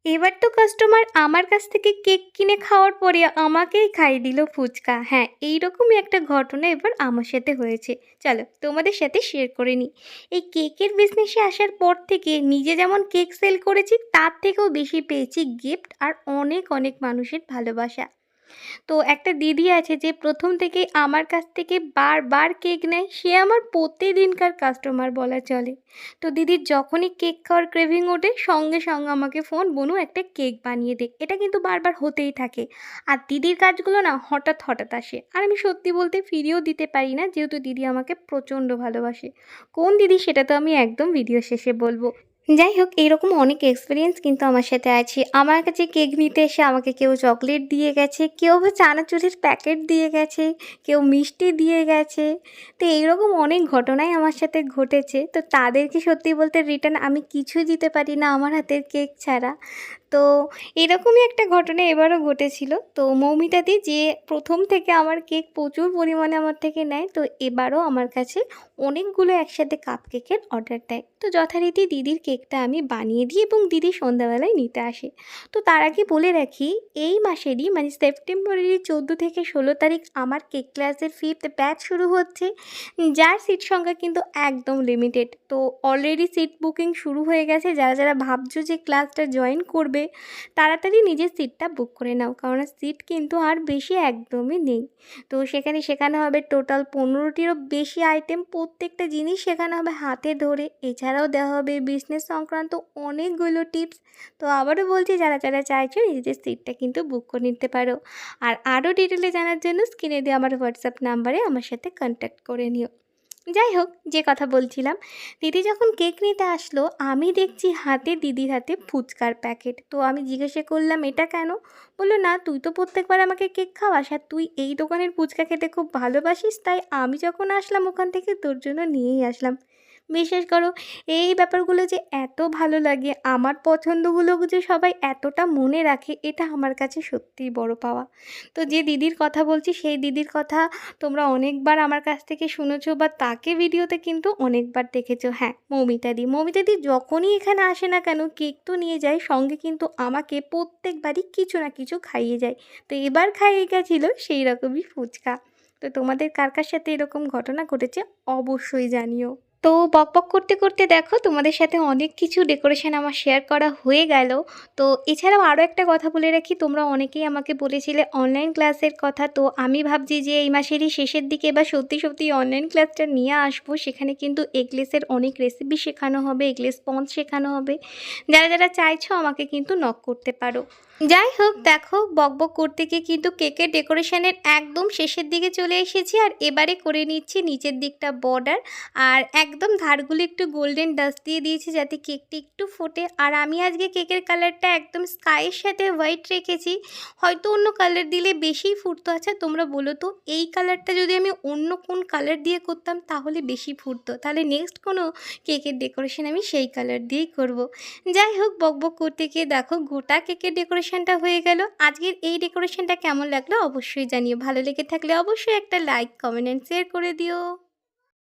এবার তো কাস্টমার আমার কাছ থেকে কেক কিনে খাওয়ার পরে আমাকেই খাইয়ে দিল ফুচকা। হ্যাঁ, এইরকমই একটা ঘটনা এবার আমার সাথে হয়েছে। চলো তোমাদের সাথে শেয়ার করে নিই। এই কেকের বিজনেসে আসার পর থেকে নিজে যেমন কেক সেল করেছি তার থেকেও বেশি পেয়েছি গিফট আর অনেক অনেক মানুষের ভালোবাসা। তো একটা দিদি আছে যে প্রথম থেকেই আমার কাছ থেকে বারবার কেক নেয়, সে আমার প্রতিদিনকার কাস্টমার বলা চলে। তো দিদির যখনই কেক খাওয়ার ক্রেভিং ওঠে সঙ্গে সঙ্গে আমাকে ফোন, "বনু একটা কেক বানিয়ে দে।" এটা কিন্তু বারবার হতেই থাকে। আর দিদির কাজগুলো না হঠাৎ হঠাৎ আসে, আর আমি সত্যি বলতে ফিরিয়েও দিতে পারি না, যেহেতু দিদি আমাকে প্রচণ্ড ভালোবাসে। কোন দিদি সেটা তো আমি একদম ভিডিও শেষে বলবো। যাই হোক, এরকম অনেক এক্সপেরিয়েন্স কিন্তু আমার সাথে আছে। আমার কাছে কেক নিতে এসে আমাকে কেউ চকলেট দিয়ে গেছে, কেউ আবার চানাচুরের প্যাকেট দিয়ে গেছে, কেউ মিষ্টি দিয়ে গেছে। তো এইরকম অনেক ঘটনাই আমার সাথে ঘটেছে। তো তাদেরকে সত্যি বলতে রিটার্ন আমি কিছুই দিতে পারি না আমার হাতের কেক ছাড়া। তো এরকমই একটা ঘটনা এবারও ঘটেছিল। তো মৌমিতাদি যে প্রথম থেকে আমার কেক প্রচুর পরিমাণে আমার থেকে নেয়, তো এবারও আমার কাছে অনেকগুলো একসাথে কাপ কেকের অর্ডার দেয়। তো যথারীতি দিদির কেকটা আমি বানিয়ে দিই এবং দিদি সন্ধ্যাবেলায় নিতে আসে। তো তার আগে বলে রাখি, এই মাসেরই মানে সেপ্টেম্বরেরই 14 থেকে 16 তারিখ আমার কেক ক্লাসের 5th ব্যাচ শুরু হচ্ছে, যার সিট সংখ্যা কিন্তু একদম লিমিটেড। তো অলরেডি সিট বুকিং শুরু হয়ে গেছে। যারা যারা ভাবছো যে ক্লাসটা জয়েন করবে, তাড়াতাড়ি নিজের সিটটা বুক করে নাও, কারণ সিট কিন্তু আর বেশি একদমই নেই। তো সেখানে শেখানো হবে টোটাল 15টিরও বেশি আইটেম, প্রত্যেকটা জিনিস শেখানো হবে হাতে ধরে। এছাড়াও দেওয়া হবে বিজনেস সংক্রান্ত অনেকগুলো টিপস। তো আবারও বলছি, যারা যারা চাইছো নিজেদের সিটটা কিন্তু বুক করে নিতে পারো। আর আরও ডিটেলে জানার জন্য স্ক্রিনে দিয়ে আমার হোয়াটসঅ্যাপ নাম্বারে আমার সাথে কন্ট্যাক্ট করে নিও। যাই হোক, যে কথা বলছিলাম, দিদি যখন কেক নিতে আসলো আমি দেখছি হাতে, দিদির হাতে ফুচকার প্যাকেট। তো আমি জিজ্ঞাসা করলাম, "এটা কেন?" বললো, "না, তুই তো প্রত্যেকবার আমাকে কেক খাওয়াস আর তুই এই দোকানের ফুচকা খেতে খুব ভালোবাসিস, তাই আমি যখন আসলাম ওখান থেকে তোর জন্য নিয়েই আসলাম।" বিশ্বাস করো, এই ব্যাপারগুলো যে এত ভালো লাগে, আমার পছন্দগুলো যে সবাই এতটা মনে রাখে, এটা আমার কাছে সত্যিই বড় পাওয়া। তো যে দিদির কথা বলছি সেই দিদির কথা তোমরা অনেকবার আমার কাছ থেকে শুনেছো বা তাকে ভিডিওতে কিন্তু অনেকবার দেখেছো। হ্যাঁ, মৌমিতাদি। মৌমিতাদি যখনই এখানে আসে না কেন কেক তো নিয়ে যায় সঙ্গে, কিন্তু আমাকে প্রত্যেকবারই কিছু না কিছু খাইয়ে যায়। তো এবার খাইয়ে গেছিলো সেই রকমই ফুচকা। তো তোমাদের কার কার সাথে এরকম ঘটনা ঘটেছে অবশ্যই জানিও। তো বকবক করতে করতে দেখো তোমাদের সাথে অনেক কিছু ডেকোরেশন আমার শেয়ার করা হয়ে গেল। তো এছাড়াও আরও একটা কথা বলে রাখি, তোমরা অনেকেই আমাকে বলেছিলে অনলাইন ক্লাসের কথা। তো আমি ভাবছি যে এই মাসেরই শেষের দিকে বা সত্যি সত্যি অনলাইন ক্লাসটা নিয়ে আসবো। সেখানে কিন্তু এগলেসের অনেক রেসিপি শেখানো হবে, এগলেস স্পঞ্জ শেখানো হবে। যারা যারা চাইছো আমাকে কিন্তু নক করতে পারো। যাই হোক, দেখো বকবক করতে গিয়ে কিন্তু কেকের ডেকোরেশনের একদম শেষের দিকে চলে এসেছি, আর এবারে করে নিচ্ছি নিচের দিকটা বর্ডার। আর একদম ধারগুলো একটু গোল্ডেন ডাস্ট দিয়ে দিয়েছি যাতে কেকটি একটু ফোটে। আর আমি আজকে কেকের কালারটা একদম স্কাইয়ের সাথে হোয়াইট রেখেছি, হয়তো অন্য কালার দিলে বেশিই ফুটতো। আচ্ছা তোমরা বলো তো, এই কালারটা যদি আমি অন্য কোন কালার দিয়ে করতাম তাহলে বেশি ফুটতো? তাহলে নেক্সট কোনো কেকের ডেকোরেশন আমি সেই কালার দিয়েই করব। যাই হোক, বকবক করতে গিয়ে দেখো গোটা কেকের ডেকোরেশনটা হয়ে গেল। আজকের এই ডেকোরেশনটা কেমন লাগলো অবশ্যই জানিও। ভালো লেগে থাকলে অবশ্যই একটা লাইক, কমেন্ট অ্যান্ড শেয়ার করে দিও।